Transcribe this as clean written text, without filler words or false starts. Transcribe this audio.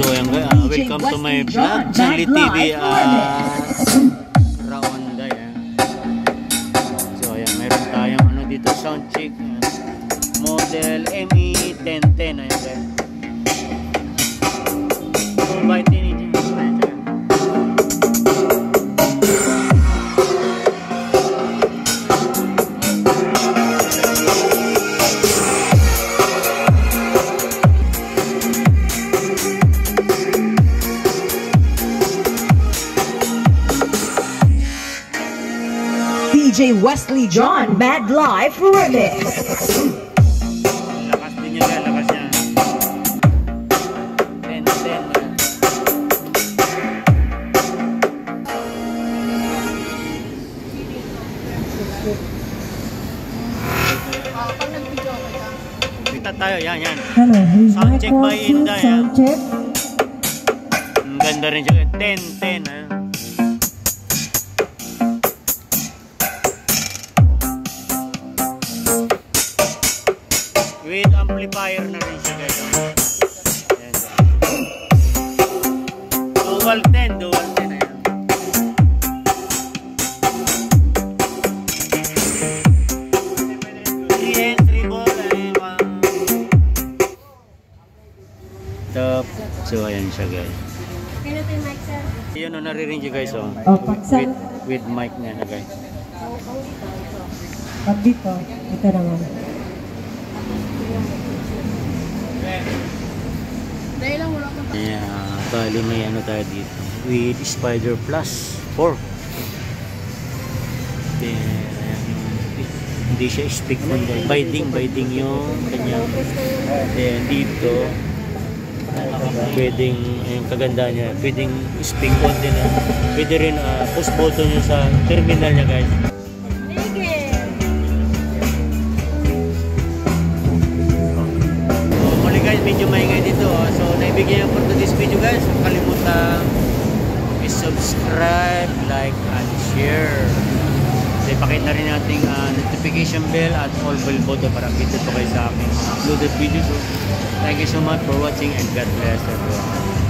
So ayan, welcome to my vlog, Sanli TV Raonda yan. So ayan, meron tayong ano dito, sound check, model ME1010. Ayan guys, 2x10 inches. DJ Wesley John Mad Life Remix. Lakas din niya, lakas niya. 10-10. Kita tayo, yan. Sound check by Inda, yan. Ang ganda rin siya, 10-10. With amplifier na rin siya guys. Ayan. Dual 10 na yan. Top. So ayan siya guys. Ayan o, nariring siya guys. With mic na guys. Pag dito, ito naman. Yeah, bali may ano tayo dito with Spider Plus 4. Then, hindi siya stick phone guys. Binding yung kanya. Then dito pwedeng yung kaganda niya, pwedeng speak on din na. Pwede rin push button niya sa terminal niya guys. Medyo maingay dito, so naibigyan yung for this video guys. Huwag kalimutan i-subscribe, like, and share. So ipakita rin natin notification bell at all bell button para updated po kayo sa aking uploaded videos. So thank you so much for watching and God bless everyone.